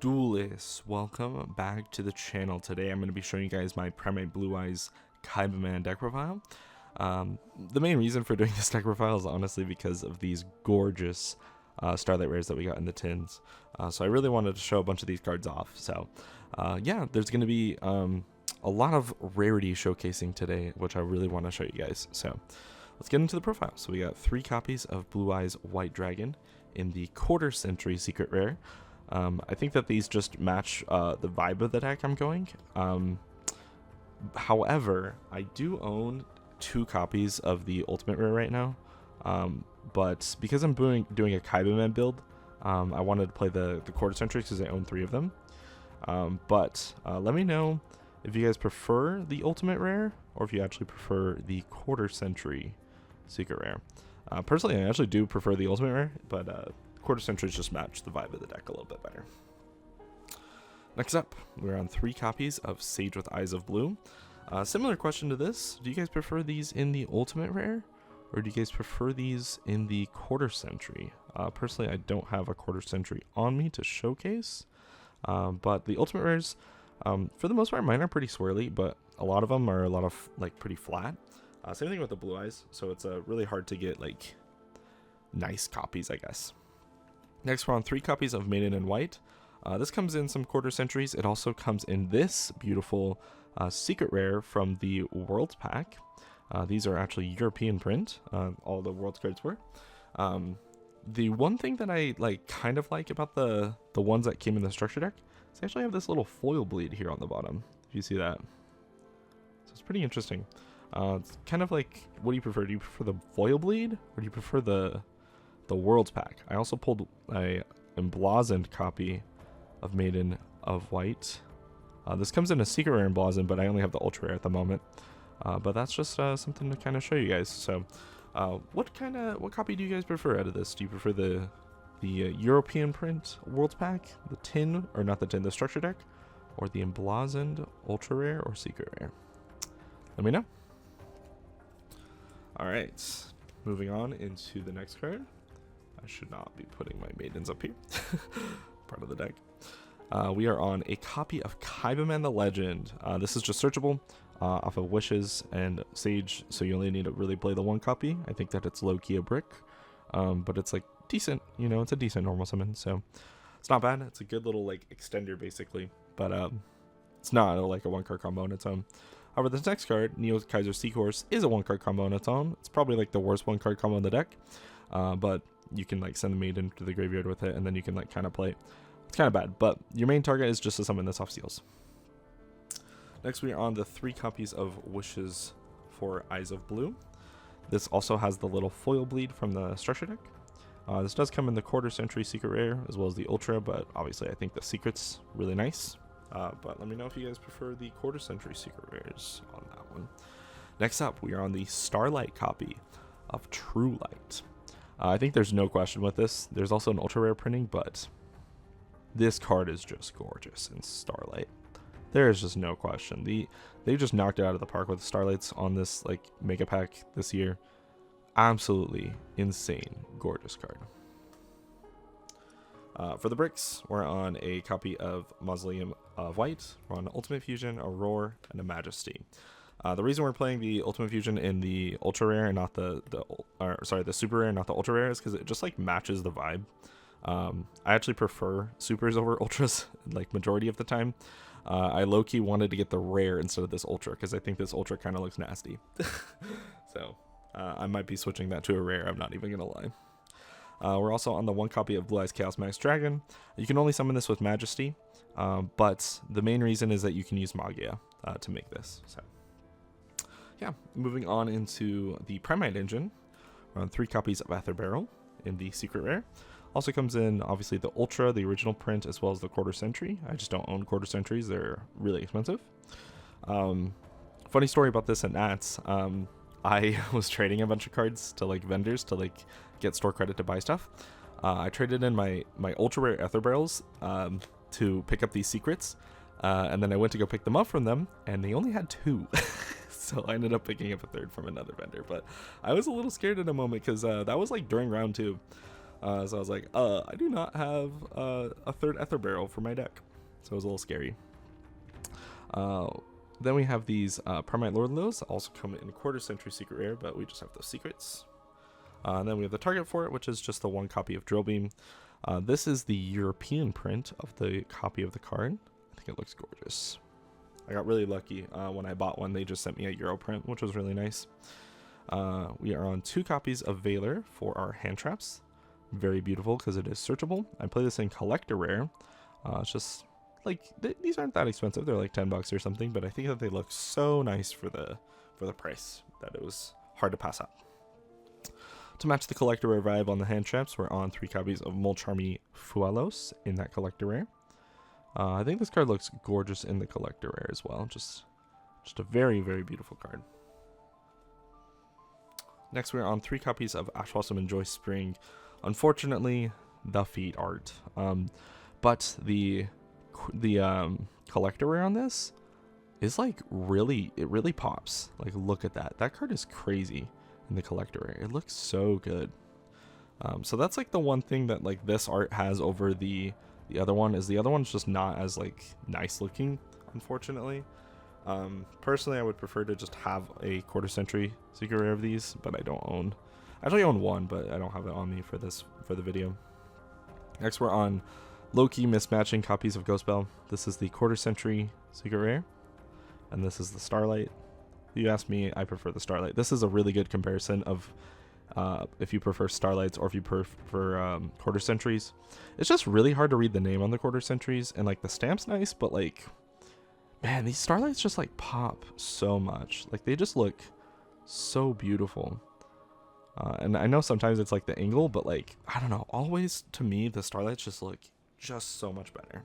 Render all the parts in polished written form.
Duelists, welcome back to the channel. Today I'm going to be showing you guys my Primite Blue Eyes Kaibaman deck profile. The main reason for doing this deck profile is honestly because of these gorgeous Starlight Rares that we got in the tins. So I really wanted to show a bunch of these cards off. So yeah, there's going to be a lot of rarity showcasing today, which I really want to show you guys. So let's get into the profile. So we got 3 copies of Blue Eyes White Dragon in the quarter century secret rare. I think that these just match the vibe of the deck I'm going. However, I do own 2 copies of the ultimate rare right now, but because I'm doing a Kaibaman build, I wanted to play the quarter century because I own 3 of them. But let me know if you guys prefer the ultimate rare or if you actually prefer the quarter century secret rare. Personally, I actually do prefer the ultimate rare, but quarter centuries just match the vibe of the deck a little bit better. Next up, we're on 3 copies of Sage with Eyes of Blue. Similar question to this: do you guys prefer these in the ultimate rare, or do you guys prefer these in the quarter century? Personally, I don't have a quarter century on me to showcase, but the ultimate rares, for the most part, mine are pretty swirly, but a lot of them are like pretty flat. Same thing with the Blue Eyes, so it's really hard to get like nice copies, I guess. Next, we're on 3 copies of Maiden in White. This comes in some quarter centuries. It also comes in this beautiful secret rare from the Worlds pack. These are actually European print. All the Worlds cards were. The one thing that I kind of like about the ones that came in the structure deck is they actually have this little foil bleed here on the bottom. If you see that, so it's pretty interesting. It's kind of like, what do you prefer? Do you prefer the foil bleed, or do you prefer the Worlds pack? I also pulled a emblazoned copy of Maiden of White. This comes in a secret rare emblazoned, but I only have the ultra rare at the moment. But that's just something to kind of show you guys. So what copy do you guys prefer out of this? Do you prefer the European print Worlds pack, the tin, or not the tin, the structure deck, or the emblazoned ultra rare or secret rare? Let me know. All right, moving on into the next card. I should not be putting my maidens up here. Part of the deck. We are on a copy of Kaibaman the Legend. This is just searchable off of Wishes and Sage, so you only need to really play the 1 copy. I think that it's low-key a brick, but it's like decent, you know, it's a decent normal summon, so it's not bad. It's a good little like extender basically, but it's not like a 1-card combo on its own. However, this next card, Neo Kaiser Seahorse, is a 1-card combo on its own. It's probably like the worst 1-card combo in the deck, but you can like send the maiden to the graveyard with it, and then you can like kind of play it. It's kind of bad, but your main target is just to summon this off seals. Next, we are on the 3 copies of Wishes for Eyes of Blue. This also has the little foil bleed from the structure deck. This does come in the quarter century secret rare as well as the ultra, but obviously I think the secret's really nice. But let me know if you guys prefer the quarter century secret rares on that one. Next up, we are on the Starlight copy of True Light. I think there's no question with this. There's also an ultra rare printing, but this card is just gorgeous in Starlight. There is just no question. They just knocked it out of the park with Starlights on this like mega pack this year. Absolutely insane, gorgeous card. For the bricks, we're on a copy of Mausoleum of White. We're on Ultimate Fusion, a Roar, and a Majesty. The reason we're playing the Ultimate Fusion in the ultra rare and not the super rare and not the ultra rare is because it just like matches the vibe. I actually prefer supers over ultras like majority of the time. I low-key wanted to get the rare instead of this ultra because I think this ultra kind of looks nasty. So I might be switching that to a rare, I'm not even gonna lie. We're also on the 1 copy of Blue Eyes Chaos Max Dragon. You can only summon this with Majesty, but the main reason is that you can use Magia to make this. So yeah, moving on into the Primite engine. We're on 3 copies of Aether Barrel in the secret rare. Also comes in obviously the ultra, the original print, as well as the quarter century. I just don't own quarter centuries, they're really expensive. Funny story about this at Nats. I was trading a bunch of cards to like vendors to like get store credit to buy stuff. I traded in my ultra rare Aether Barrels to pick up these secrets, and then I went to go pick them up from them, and they only had 2. So I ended up picking up a 3rd from another vendor, but I was a little scared in a moment because that was like during round 2. So I was like, I do not have a third Ether Barrel for my deck. So it was a little scary. Then we have these Primite Lord Lils, also come in quarter century secret rare, but we just have those secrets. And then we have the target for it, which is just the one copy of Drill Beam. This is the European print of the copy of the card. I think it looks gorgeous. I got really lucky when I bought one. They just sent me a Euro print, which was really nice. We are on 2 copies of Valor for our Handtraps. Very beautiful because it is searchable. I play this in collector rare. It's just like these aren't that expensive. They're like $10 or something, but I think that they look so nice for the price that it was hard to pass up. To match the collector rare vibe on the Handtraps, we're on 3 copies of Molcharmy Fualos in that collector rare. I think this card looks gorgeous in the collector rare as well. Just a very, very beautiful card. Next, we're on 3 copies of Ash Blossom and Joy Spring. Unfortunately, the feet art. But the collector rare on this is like it really pops. Like, look at that. That card is crazy in the collector rare. It looks so good. So that's like the one thing that like this art has over the other one, is the other one's just not as like nice looking, unfortunately. Personally, I would prefer to just have a quarter century secret rare of these, but I don't own. I actually own one, but I don't have it on me for the video. Next, we're on low-key mismatching copies of Ghost Bell. This is the quarter century secret rare, and this is the Starlight. If you ask me, I prefer the Starlight. This is a really good comparison of if you prefer Starlights or if you prefer quarter centuries. It's just really hard to read the name on the quarter centuries, and like the stamp's nice, but like, man, these Starlights just like pop so much. Like, they just look so beautiful. And I know sometimes it's like the angle, but like, I don't know, always to me the Starlights just look just so much better.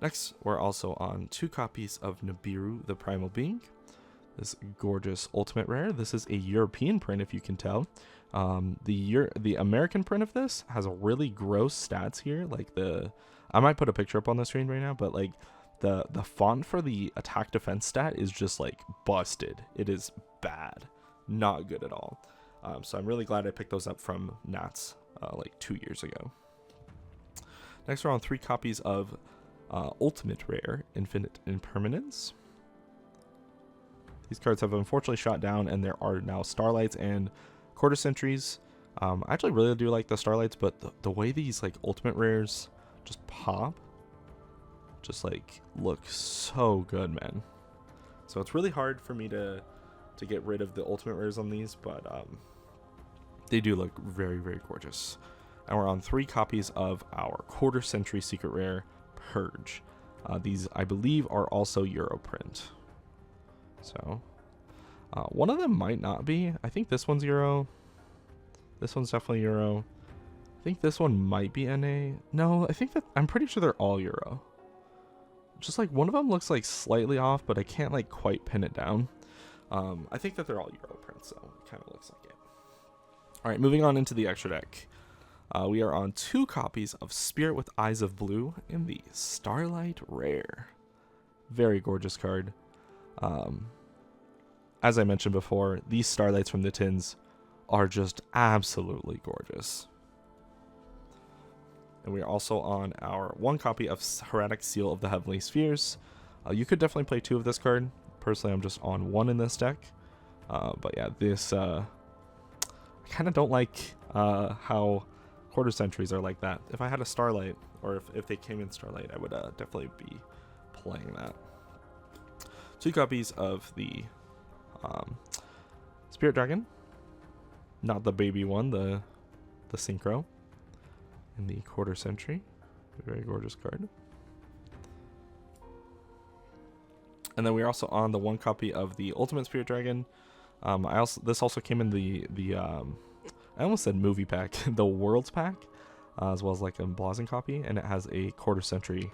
Next, we're also on 2 copies of Nibiru, the Primal Being. This gorgeous ultimate rare. This is a European print, if you can tell. The American print of this has a really gross stats here. Like I might put a picture up on the screen right now, but like the font for the attack defense stat is just like busted. It is bad, not good at all. So I'm really glad I picked those up from Nats like 2 years ago. Next, we're on 3 copies of Ultimate Rare Infinite Impermanence. These cards have unfortunately shot down, and there are now Starlights and quarter centuries. I actually really do like the Starlights, but the way these like ultimate rares just pop, just like look so good, man. So it's really hard for me to get rid of the ultimate rares on these, but they do look very, very gorgeous. And we're on 3 copies of our quarter century secret rare Purge. These, I believe, are also Euro print. So one of them might not be. I think this one's Euro. This one's definitely Euro. I think this one might be NA. No, I'm pretty sure they're all Euro. Just like one of them looks like slightly off, but I can't like quite pin it down. I think that they're all Euro prints, so it kind of looks like it. All right, moving on into the extra deck. We are on 2 copies of Spirit with Eyes of Blue in the Starlight Rare. Very gorgeous card. As I mentioned before, these Starlights from the tins are just absolutely gorgeous. And we are also on our 1 copy of Hieratic Seal of the Heavenly Spheres. You could definitely play 2 of this card. Personally, I'm just on 1 in this deck. But yeah, this I kind of don't like how quarter centuries are like that. If I had a Starlight, or if they came in Starlight, I would definitely be playing that. 2 copies of the Spirit Dragon, not the baby one, the Synchro in the quarter century. Very gorgeous card. And then we're also on the 1 copy of the Ultimate Spirit Dragon. This also came in the I almost said movie pack, the Worlds pack, as well as like a Blazing copy, and it has a quarter century,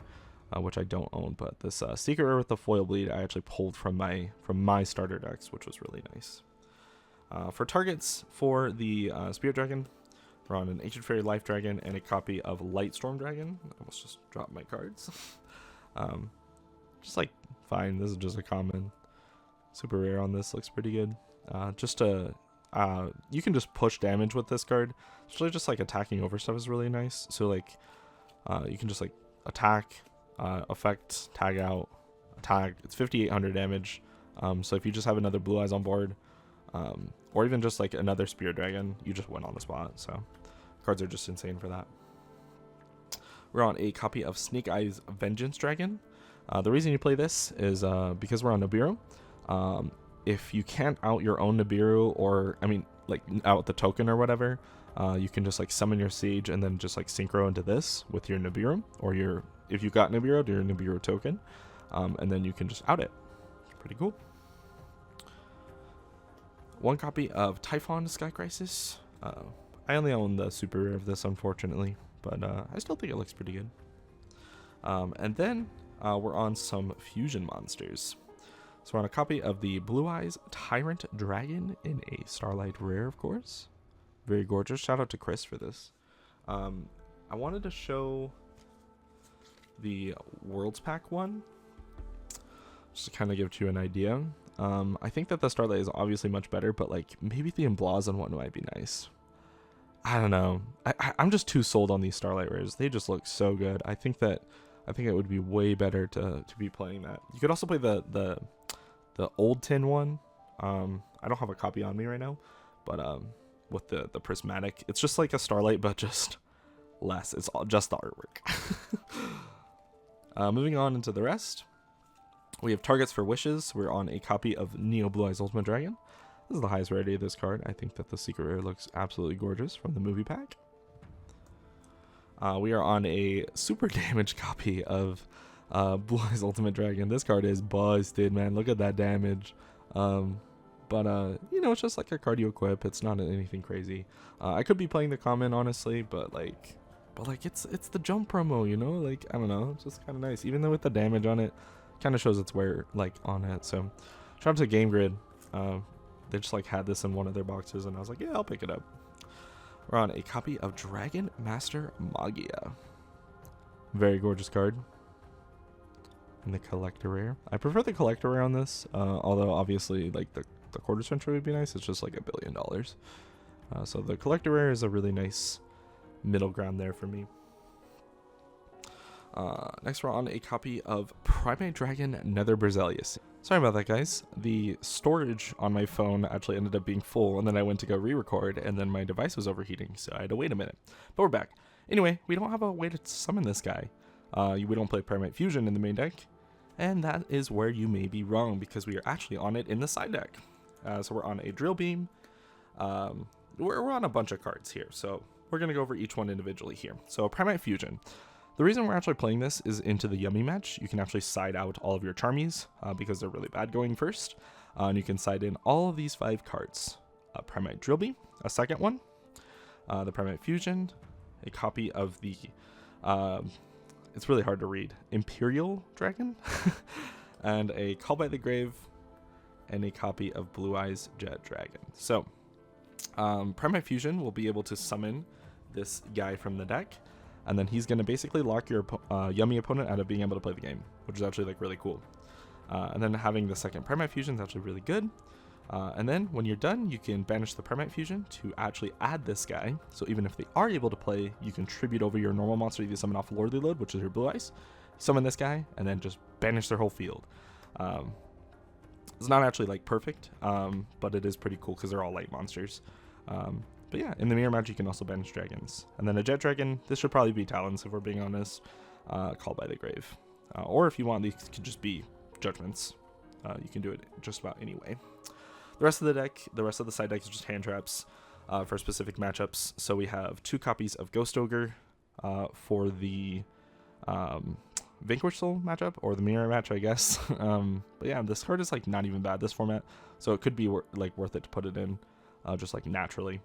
which I don't own. But this Secret Rare with the Foil Bleed I actually pulled from my starter decks, which was really nice. For targets for the Spirit Dragon, we're on an Ancient Fairy Life Dragon and a copy of Lightstorm Dragon. I almost just dropped my cards. Just like fine. This is just a common. Super rare on this, looks pretty good. Just a you can just push damage with this card. Actually, just like attacking over stuff is really nice. So like you can just like attack, effect, tag out, attack. It's 5800 damage. So if you just have another Blue Eyes on board, or even just like another Spear Dragon, you just win on the spot. So cards are just insane for that. We're on a copy of Snake Eyes Vengeance Dragon. The reason you play this is because we're on Nibiru. If you can't out your own Nibiru, or I mean like out the token or whatever, you can just like summon your Sage and then just like synchro into this with your Nibiru, or your, if you got Nibiru, to your Nibiru token, and then you can just out it. Pretty cool. One copy of Typhon Sky Crisis. I only own the super rare of this, unfortunately, but I still think it looks pretty good. And then we're on some fusion monsters. So we're on a copy of the Blue Eyes Tyrant Dragon in a Starlight Rare, of course. Very gorgeous. Shout out to Chris for this. I wanted to show the Worlds Pack one, just to kind of give you an idea. I think that the Starlight is obviously much better, but like maybe the Emblazoned one might be nice. I don't know. I'm just too sold on these Starlight Rares. They just look so good. I think it would be way better to be playing that. You could also play the old tin one. I don't have a copy on me right now, but with the prismatic, it's just like a Starlight, but just less. It's all just the artwork. Moving on into the rest, we have Targets for Wishes. We're on a copy of Neo Blue Eyes Ultimate Dragon. This is the highest rarity of this card. I think that the secret rare looks absolutely gorgeous from the movie pack. We are on a super damage copy of Blue Eyes Ultimate Dragon. This card is busted, man. Look at that damage. But you know, it's just like a cardio equip. It's not anything crazy. I could be playing the common, honestly, but it's the jump promo, you know? Like, I don't know, it's just kind of nice. Even though with the damage on it, kind of shows its wear like on it. So shout out to Game Grid. They just like had this in one of their boxes, and I was like, yeah, I'll pick it up. We're on a copy of Dragon Master Magia. Very gorgeous card. And the collector rare. I prefer the collector rare on this, although obviously like the quarter century would be nice. It's just like $1 billion. So the collector rare is a really nice middle ground there for me. Next we're on a copy of Primite Dragon Nether Brazilius. Sorry about that, guys. The storage on my phone actually ended up being full, and then I went to go re-record, and then my device was overheating, so I had to wait a minute. But we're back. Anyway, we don't have a way to summon this guy. We don't play Primite Fusion in the main deck, and that is where you may be wrong, because we are actually on it in the side deck. So we're on a Drill Beam. We're on a bunch of cards here, so we're going to go over each one individually here. So Primite Fusion. The reason we're actually playing this is into the Yummy match. You can actually side out all of your Charmies because they're really bad going first. And you can side in all of these 5 cards. Primite Drill Beam, a second one. The Primite Fusion, a copy of the, it's really hard to read, Imperial Dragon, and a Call by the Grave, and a copy of Blue Eyes Jet Dragon. So, Primite Fusion will be able to summon this guy from the deck, and then he's going to basically lock your Yummy opponent out of being able to play the game, which is actually like really cool. And then having the second Primite Fusion is actually really good. And then when you're done, you can banish the Primite Fusion to actually add this guy. So even if they are able to play, you can tribute over your normal monster you summon off Lordly Load, which is your Blue Eyes, summon this guy, and then just banish their whole field. It's not actually like perfect, but it is pretty cool because they're all light monsters. But yeah, in the mirror match, you can also banish dragons. And then a Jet Dragon, this should probably be Talons if we're being honest, Called by the Grave. Or if you want, these could just be Judgments. You can do it just about any way. The rest of the deck, the rest of the side deck is just hand traps for specific matchups. So we have 2 copies of Ghost Ogre for the Vanquish Soul matchup, or the mirror match, I guess. But yeah, this card is like not even bad, this format. So it could be worth it to put it in just like naturally.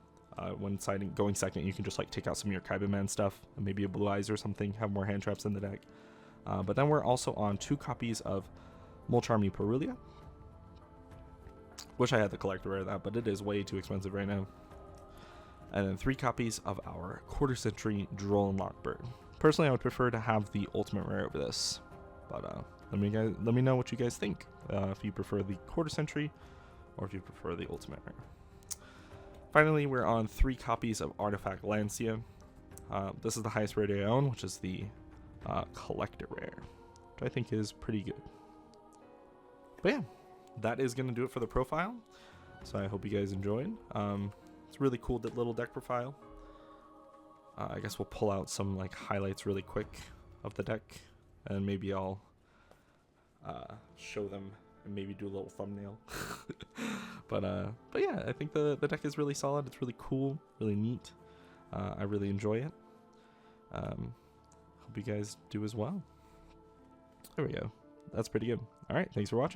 When going second, you can just like take out some of your Kaibaman stuff, and maybe a Blue Eyes or something, have more hand traps in the deck. But then we're also on 2 copies of Molcharmy Perulia. Wish I had the collector rare of that, but it is way too expensive right now. And then 3 copies of our quarter century Droll and Lockbird. Personally, I would prefer to have the ultimate rare over this, but let me know what you guys think. If you prefer the quarter century, or if you prefer the ultimate rare. Finally, we're on 3 copies of Artifact Lancia. This is the highest rarity I own, which is the Collector Rare, which I think is pretty good. But yeah, that is going to do it for the profile. So I hope you guys enjoyed. It's a really cool little deck profile. I guess we'll pull out some like highlights really quick of the deck, and maybe I'll show them and maybe do a little thumbnail. but yeah, I think the deck is really solid. It's really cool, really neat. I really enjoy it. Hope you guys do as well. There we go. That's pretty good. All right, thanks for watching.